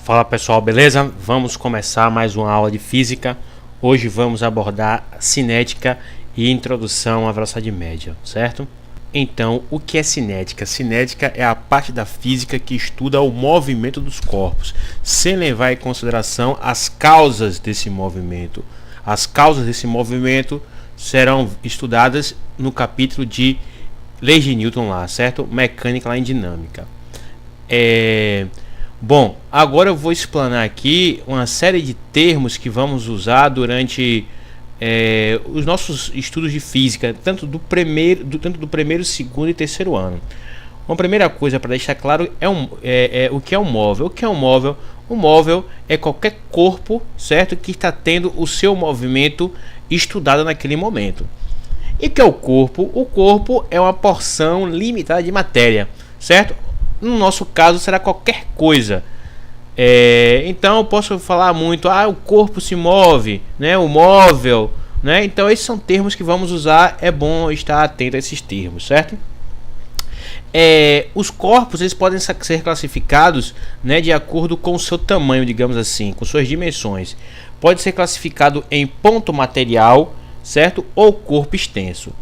Fala pessoal, beleza? Vamos começar mais uma aula de física. Hoje vamos abordar cinética e introdução à velocidade média, certo? Então, o que é cinética? Cinética é a parte da física que estuda o movimento dos corpos, sem levar em consideração as causas desse movimento. As causas desse movimento serão estudadas no capítulo de leis de Newton lá, certo? Mecânica lá em dinâmica. Bom, agora eu vou explanar aqui uma série de termos que vamos usar durante os nossos estudos de física, tanto do primeiro, segundo e terceiro ano. Uma primeira coisa para deixar claro o que é um móvel. O que é um móvel? Um móvel é qualquer corpo, certo, que está tendo o seu movimento estudado naquele momento. E o que é o corpo? O corpo é uma porção limitada de matéria, certo? No nosso caso será qualquer coisa. Então eu posso falar muito, o corpo se move, né? O móvel, né? Então esses são termos que vamos usar, é bom estar atento a esses termos, certo? Os corpos eles podem ser classificados, né, de acordo com o seu tamanho, digamos assim, com suas dimensões. Pode ser classificado em ponto material, certo? Ou corpo extenso.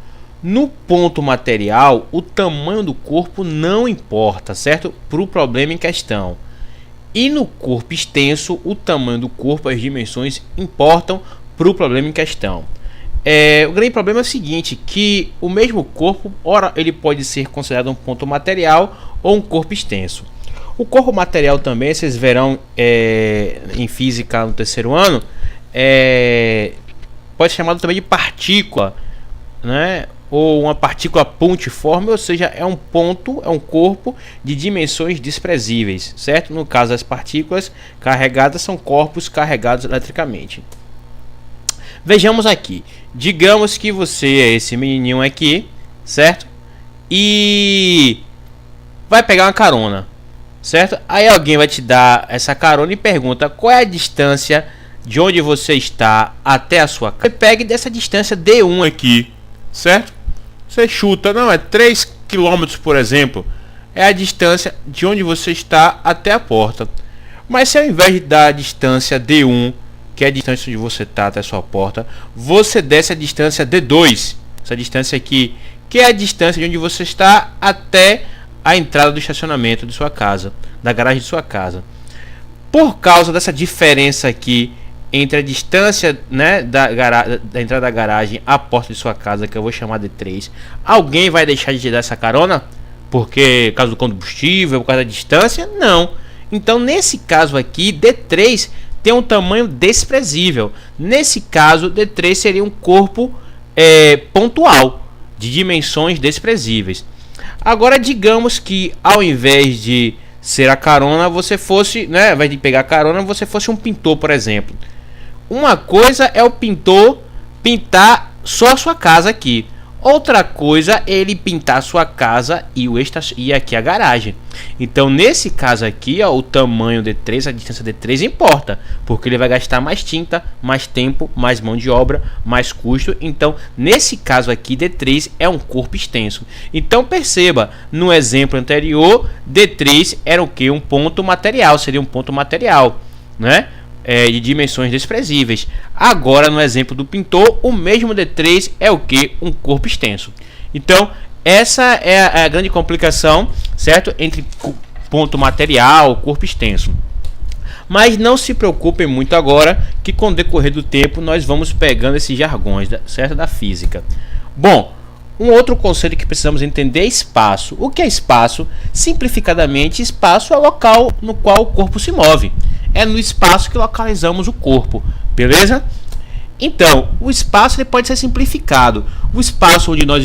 No ponto material, o tamanho do corpo não importa, certo? Para o problema em questão. E no corpo extenso, o tamanho do corpo, as dimensões importam para o problema em questão. O grande problema é o seguinte, que o mesmo corpo, ora ele pode ser considerado um ponto material ou um corpo extenso. O corpo material também, vocês verão em física no terceiro ano, pode ser chamado também de partícula, né? Ou uma partícula pontiforme, ou seja, é um corpo de dimensões desprezíveis, certo? No caso, as partículas carregadas são corpos carregados eletricamente. Vejamos aqui, digamos que você é esse menininho aqui, certo? E vai pegar uma carona, certo? Aí alguém vai te dar essa carona e pergunta qual é a distância de onde você está até a sua casa. Você pega dessa distância D1 aqui, certo? Você chuta, não, é 3 km, por exemplo. É a distância de onde você está até a porta. Mas se ao invés de dar a distância D1, que é a distância onde você está até a sua porta, você desce a distância D2, essa distância aqui, que é a distância de onde você está até a entrada do estacionamento de sua casa, da garagem de sua casa. Por causa dessa diferença aqui entre a distância, né, da entrada da garagem à porta de sua casa, que eu vou chamar de 3, alguém vai deixar de te dar essa carona? Porque por causa do combustível, por causa da distância? Não. Então nesse caso aqui, D3 tem um tamanho desprezível. Nesse caso, D3 seria um corpo pontual, de dimensões desprezíveis. Agora digamos que ao invés de ser a carona, você fosse, né, ao invés de pegar a carona, você fosse um pintor, por exemplo. Uma coisa é o pintor pintar só a sua casa aqui. Outra coisa é ele pintar a sua casa e aqui a garagem. Então, nesse caso aqui, o tamanho D3, a distância D3 importa. Porque ele vai gastar mais tinta, mais tempo, mais mão de obra, mais custo. Então, nesse caso aqui, D3 é um corpo extenso. Então, perceba, no exemplo anterior, D3 era o que? Um ponto material, seria um ponto material, né? De dimensões desprezíveis. Agora no exemplo do pintor, o mesmo D3 é o que? Um corpo extenso. Então essa é a grande complicação, certo? Entre ponto material, corpo extenso. Mas não se preocupem muito agora, que com o decorrer do tempo nós vamos pegando esses jargões, certo? Da física. Bom, um outro conceito que precisamos entender é espaço. O que é espaço? Simplificadamente, espaço é o local no qual o corpo se move. É no espaço que localizamos o corpo, beleza? Então, o espaço ele pode ser simplificado. O espaço onde nós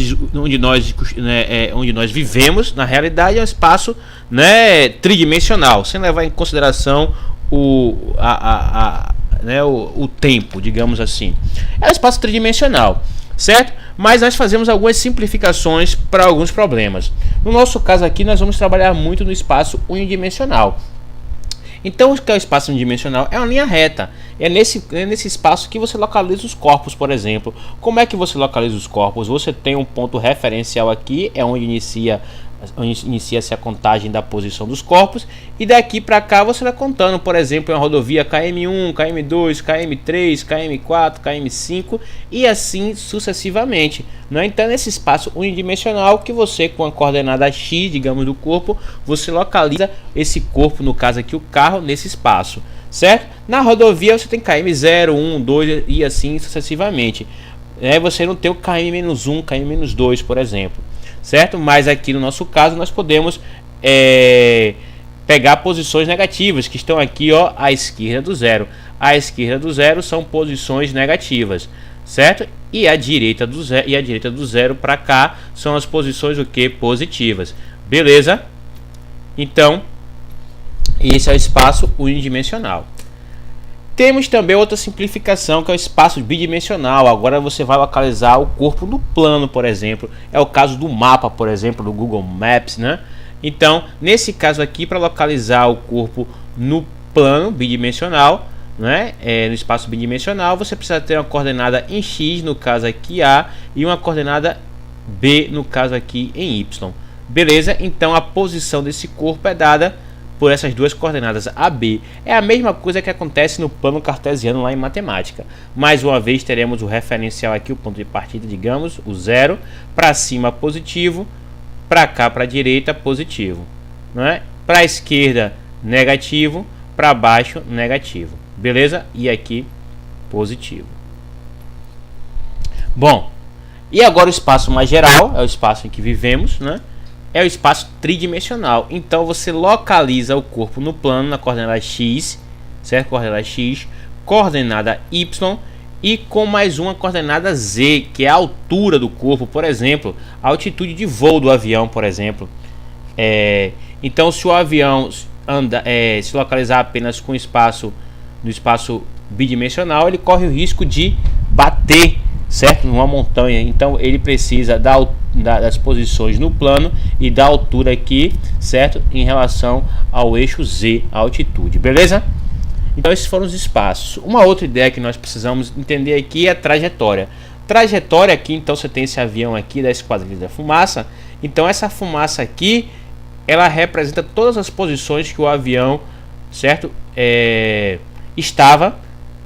vivemos, na realidade, é um espaço, né, tridimensional, sem levar em consideração o tempo, digamos assim. É um espaço tridimensional, certo? Mas nós fazemos algumas simplificações para alguns problemas. No nosso caso aqui, nós vamos trabalhar muito no espaço unidimensional. Então, o que é o espaço unidimensional? É uma linha reta. É nesse espaço que você localiza os corpos, por exemplo. Como é que você localiza os corpos? Você tem um ponto referencial aqui, é onde inicia inicia-se a contagem da posição dos corpos, e daqui para cá você vai contando, por exemplo, uma rodovia KM1, KM2, KM3, KM4, KM5 e assim sucessivamente, né? Então nesse espaço unidimensional que você, com a coordenada X, digamos, do corpo, você localiza esse corpo, no caso aqui o carro, nesse espaço, certo? Na rodovia você tem KM0, 1, 2 e assim sucessivamente. Você não tem o KM-1, KM-2, por exemplo, certo? Mas aqui no nosso caso nós podemos pegar posições negativas que estão aqui, ó, à esquerda do zero. À esquerda do zero são posições negativas, certo? E a direita do zero para cá são as posições o que? Positivas. Beleza? Então, esse é o espaço unidimensional. Temos também outra simplificação, que é o espaço bidimensional. Agora você vai localizar o corpo no plano, por exemplo. É o caso do mapa, por exemplo, do Google Maps, né? Então, nesse caso aqui, para localizar o corpo no plano bidimensional, né? No espaço bidimensional, você precisa ter uma coordenada em X, no caso aqui A, e uma coordenada B, no caso aqui em Y. Beleza? Então, a posição desse corpo é dada por essas duas coordenadas A, B. É a mesma coisa que acontece no plano cartesiano lá em matemática. Mais uma vez teremos o referencial aqui, o ponto de partida, digamos, o zero, para cima positivo, para cá, para a direita, positivo, não é? Para a esquerda, negativo, para baixo, negativo. Beleza? E aqui, positivo. Bom, e agora o espaço mais geral, é o espaço em que vivemos, né? É o espaço tridimensional. Então você localiza o corpo no plano na coordenada X, certo? Coordenada X, coordenada Y e com mais uma coordenada Z, que é a altura do corpo, por exemplo, a altitude de voo do avião, por exemplo. Então, se o avião se localizar apenas com espaço no espaço bidimensional, ele corre o risco de bater, certo, numa montanha. Então ele precisa das posições no plano e da altura aqui, certo, em relação ao eixo Z, a altitude. Beleza? Então esses foram os espaços. Uma outra ideia que nós precisamos entender aqui é a trajetória. Trajetória aqui, então você tem esse avião aqui da Esquadrilha da Fumaça. Então essa fumaça aqui, ela representa todas as posições que o avião, certo, estava,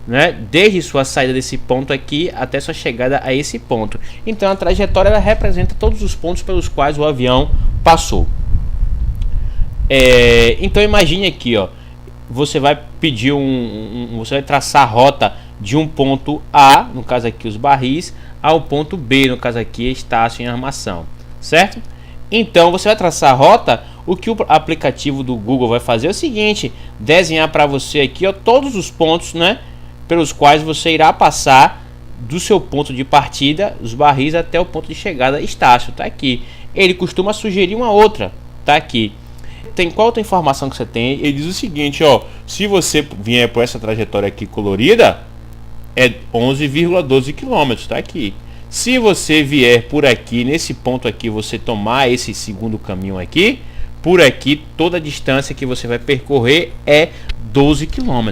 né, desde sua saída desse ponto aqui até sua chegada a esse ponto. Então a trajetória, ela representa todos os pontos pelos quais o avião passou. Então imagine aqui, ó, você vai pedir você vai traçar a rota de um ponto A, no caso aqui os barris, ao ponto B, no caso aqui Estácio em armação, certo? Então você vai traçar a rota. O que o aplicativo do Google vai fazer é o seguinte: desenhar para você aqui, ó, todos os pontos, né, pelos quais você irá passar do seu ponto de partida, os barris, até o ponto de chegada, Estácio, tá aqui. Ele costuma sugerir uma outra, tá aqui. Qual outra informação que você tem? Ele diz o seguinte, ó: se você vier por essa trajetória aqui colorida, é 11,12 km, tá aqui. Se você vier por aqui, nesse ponto aqui, você tomar esse segundo caminho aqui, por aqui toda a distância que você vai percorrer é 12 km.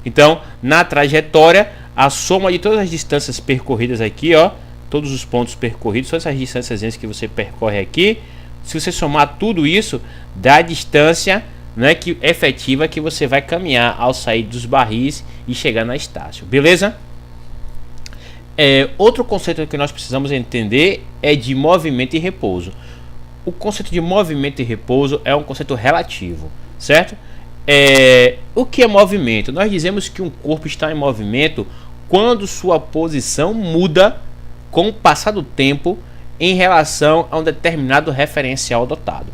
Então, na trajetória, a soma de todas as distâncias percorridas aqui, ó, todos os pontos percorridos, são essas distâncias que você percorre aqui. Se você somar tudo isso, dá a distância, né, efetiva que você vai caminhar ao sair dos barris e chegar na Estácio. Beleza? Outro conceito que nós precisamos entender é de movimento e repouso. O conceito de movimento e repouso é um conceito relativo, certo? O que é movimento? Nós dizemos que um corpo está em movimento quando sua posição muda com o passar do tempo em relação a um determinado referencial adotado.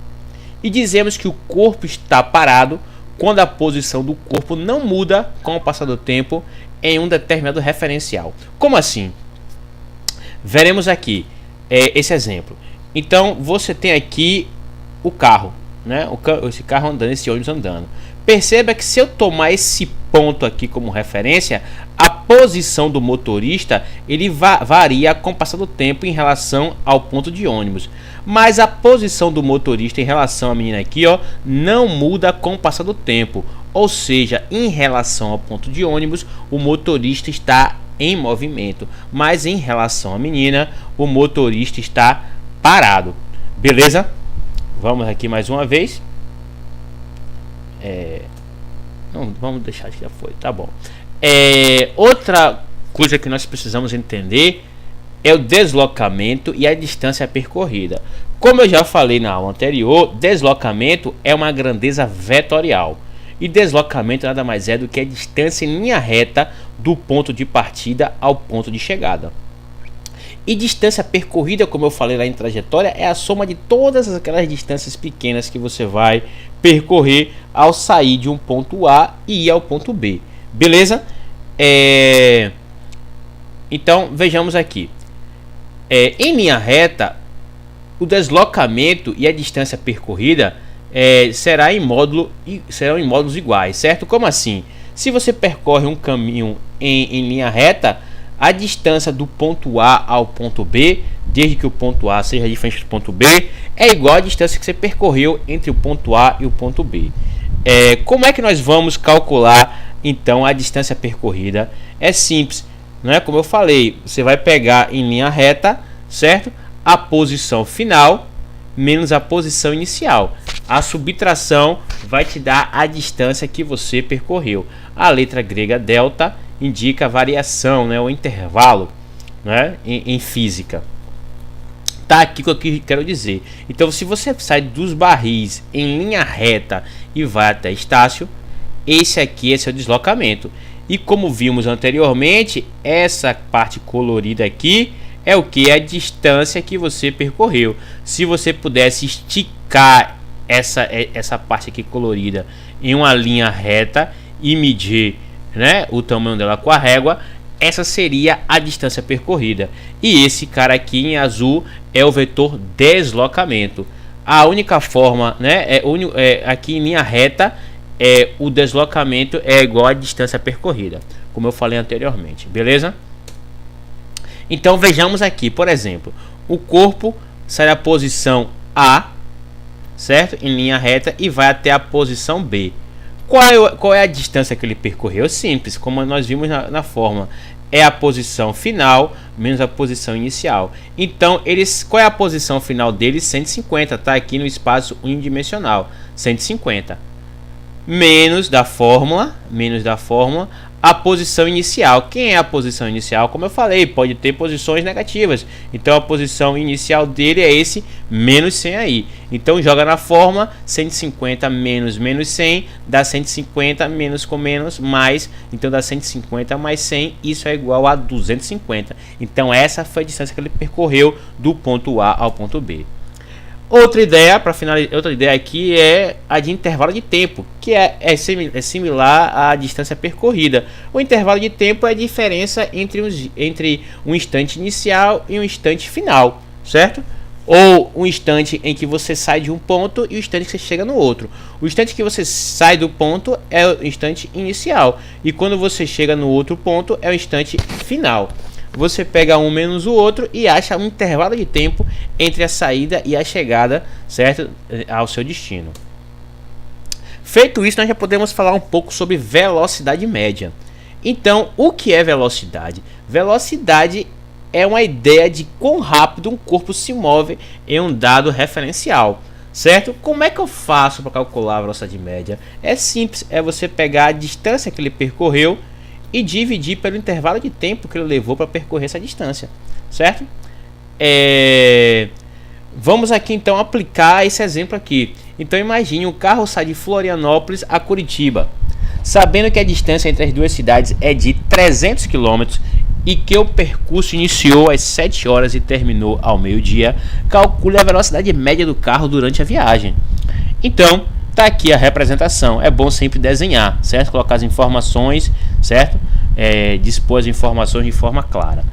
E dizemos que o corpo está parado quando a posição do corpo não muda com o passar do tempo em um determinado referencial. Como assim? Veremos aqui esse exemplo. Então você tem aqui o carro, né? Esse carro andando, esse ônibus andando. Perceba que se eu tomar esse ponto aqui como referência, a posição do motorista ele varia com o passar do tempo em relação ao ponto de ônibus. Mas a posição do motorista em relação à menina aqui, ó, não muda com o passar do tempo. Ou seja, em relação ao ponto de ônibus, o motorista está em movimento, mas em relação à menina, o motorista está parado. Beleza? Vamos aqui mais uma vez. Não, vamos deixar que já foi, tá bom. Outra coisa que nós precisamos entender é o deslocamento e a distância percorrida. Como eu já falei na aula anterior, deslocamento é uma grandeza vetorial. E deslocamento nada mais é do que a distância em linha reta do ponto de partida ao ponto de chegada. E distância percorrida, como eu falei lá em trajetória, é a soma de todas aquelas distâncias pequenas que você vai percorrer ao sair de um ponto A e ir ao ponto B. Beleza? Então, vejamos aqui. Em linha reta, o deslocamento e a distância percorrida serão em módulos iguais, certo? Como assim? Se você percorre um caminho em linha reta, a distância do ponto A ao ponto B, desde que o ponto A seja diferente do ponto B, é igual à distância que você percorreu entre o ponto A e o ponto B. Como é que nós vamos calcular então a distância percorrida? É simples, não é? Como eu falei, você vai pegar em linha reta, certo? A posição final menos a posição inicial. A subtração vai te dar a distância que você percorreu. A letra grega delta indica a variação, né, o intervalo, né, em física. Tá aqui o que eu quero dizer. Então, se você sai dos barris em linha reta e vai até Estácio, esse aqui é seu deslocamento. E como vimos anteriormente, essa parte colorida aqui é o que? A distância que você percorreu. Se você pudesse esticar essa parte aqui colorida em uma linha reta e medir, né, o tamanho dela com a régua, essa seria a distância percorrida. E esse cara aqui em azul é o vetor deslocamento. A única forma, né, aqui em linha reta, o deslocamento é igual à distância percorrida, como eu falei anteriormente, beleza? Então vejamos aqui, por exemplo, o corpo sai da posição A, certo? Em linha reta e vai até a posição B. Qual é a distância que ele percorreu? Simples, como nós vimos na fórmula. É a posição final menos a posição inicial. Então, qual é a posição final dele? 150, tá aqui no espaço unidimensional. 150. Menos da fórmula, a posição inicial. Quem é a posição inicial? Como eu falei, pode ter posições negativas. Então a posição inicial dele é esse menos 100 aí. Então joga na fórmula, 150 menos 100 dá 150 menos com menos mais. Então dá 150 mais 100, isso é igual a 250. Então essa foi a distância que ele percorreu do ponto A ao ponto B. Outra ideia, para finalizar, outra ideia aqui é a de intervalo de tempo, que é similar à distância percorrida. O intervalo de tempo é a diferença entre um instante inicial e um instante final, certo? Ou um instante em que você sai de um ponto e o instante que você chega no outro. O instante que você sai do ponto é o instante inicial, e quando você chega no outro ponto é o instante final. Você pega um menos o outro e acha um intervalo de tempo entre a saída e a chegada, certo, ao seu destino. Feito isso, nós já podemos falar um pouco sobre velocidade média. Então, o que é velocidade? Velocidade é uma ideia de quão rápido um corpo se move em um dado referencial, certo? Como é que eu faço para calcular a velocidade média? É simples, é você pegar a distância que ele percorreu e dividir pelo intervalo de tempo que ele levou para percorrer essa distância, certo? Vamos aqui então aplicar esse exemplo aqui. Então imagine um carro sai de Florianópolis a Curitiba, sabendo que a distância entre as duas cidades é de 300 km e que o percurso iniciou às 7 horas e terminou ao meio-dia. Calcule a velocidade média do carro durante a viagem. Então tá aqui a representação. É bom sempre desenhar, certo? Colocar as informações, certo? Dispor as informações de forma clara.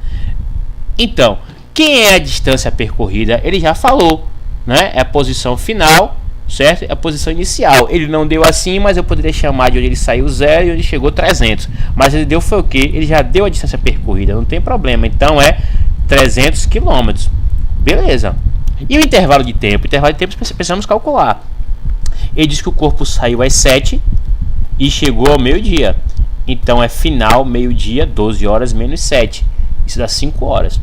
Então, quem é a distância percorrida? Ele já falou, né? É a posição final, certo? É a posição inicial. Ele não deu assim, mas eu poderia chamar de onde ele saiu 0 e onde chegou 300. Mas ele deu foi o quê? Ele já deu a distância percorrida, não tem problema. Então é 300 km. Beleza. E o intervalo de tempo? O intervalo de tempo precisamos calcular. Ele diz que o corpo saiu às 7 e chegou ao meio-dia. Então é final, meio-dia, 12 horas menos 7. Isso dá 5 horas.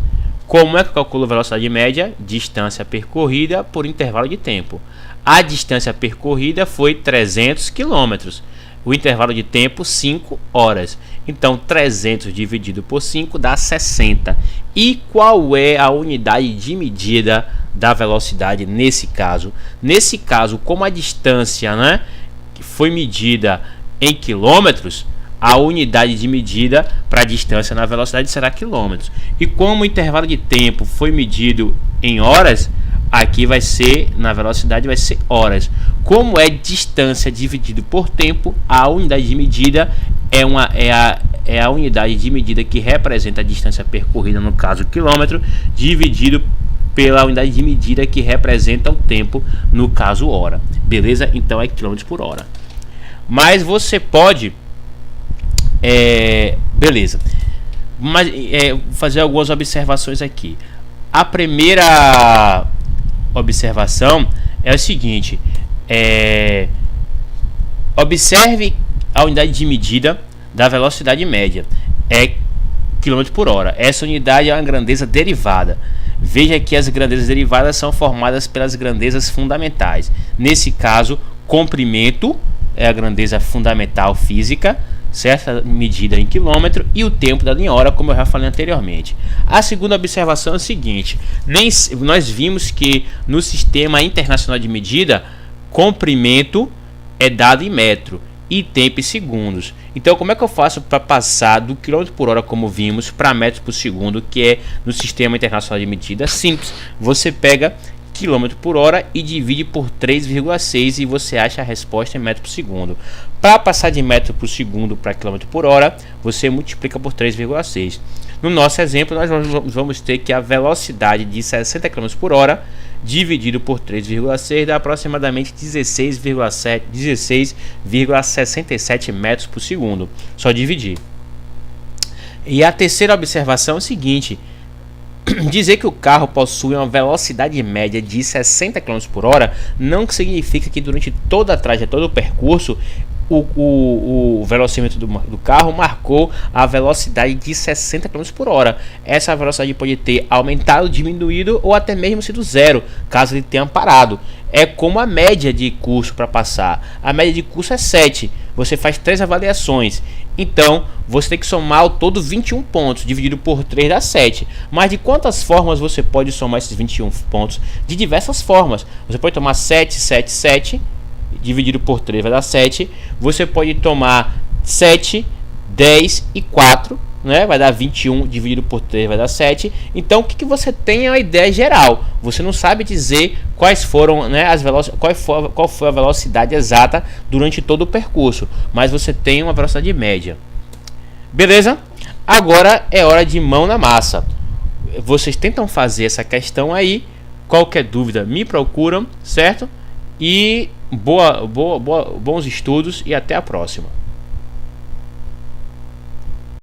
Como é que eu calculo a velocidade média? Distância percorrida por intervalo de tempo. A distância percorrida foi 300 km. O intervalo de tempo 5 horas. Então 300 dividido por 5 dá 60. E qual é a unidade de medida da velocidade nesse caso? Nesse caso, como a distância, né, foi medida em quilômetros, a unidade de medida para a distância na velocidade será quilômetros. E como o intervalo de tempo foi medido em horas, aqui vai ser, na velocidade vai ser horas. Como é distância dividido por tempo, a unidade de medida é a unidade de medida que representa a distância percorrida, no caso quilômetro, dividido pela unidade de medida que representa o tempo, no caso hora. Beleza? Então é quilômetros por hora. Mas você pode... beleza. Mas fazer algumas observações aqui. A primeira observação é o seguinte: observe a unidade de medida da velocidade média, é km por hora. Essa unidade é uma grandeza derivada. Veja que as grandezas derivadas são formadas pelas grandezas fundamentais. Nesse caso, comprimento é a grandeza fundamental física, certa medida em quilômetro, e o tempo dado em hora, como eu já falei anteriormente. A segunda observação é a seguinte: nós vimos que no Sistema Internacional de Medida, comprimento é dado em metro e tempo em segundos. Então, como é que eu faço para passar do quilômetro por hora, como vimos, para metros por segundo, que é no Sistema Internacional de Medida? Simples. Você pega quilômetro por hora e divide por 3,6 e você acha a resposta em metro por segundo. Para passar de metro por segundo para quilômetro por hora, você multiplica por 3,6. No nosso exemplo, nós vamos ter que a velocidade de 60 km por hora dividido por 3,6 dá aproximadamente 16,67 metros por segundo. Só dividir. E a terceira observação é o seguinte: dizer que o carro possui uma velocidade média de 60 km por hora não significa que durante toda a trajetória do percurso o velocímetro do carro marcou a velocidade de 60 km por hora. Essa velocidade pode ter aumentado, diminuído ou até mesmo sido zero, caso ele tenha parado. É como a média de curso para passar. A média de curso é 7. Você faz 3 avaliações. Então, você tem que somar ao todo 21 pontos. Dividido por 3 dá 7. Mas de quantas formas você pode somar esses 21 pontos? De diversas formas. Você pode tomar 7, 7, 7. Dividido por 3 vai dar 7. Você pode tomar 7, 10 e 4, né? Vai dar 21, dividido por 3 vai dar 7. Então, o que você tem é uma ideia geral. Você não sabe dizer quais foram, né, qual foi a velocidade exata durante todo o percurso, mas você tem uma velocidade média. Beleza? Agora é hora de mão na massa. Vocês tentam fazer essa questão aí. Qualquer dúvida, me procuram, certo? E bons estudos e até a próxima.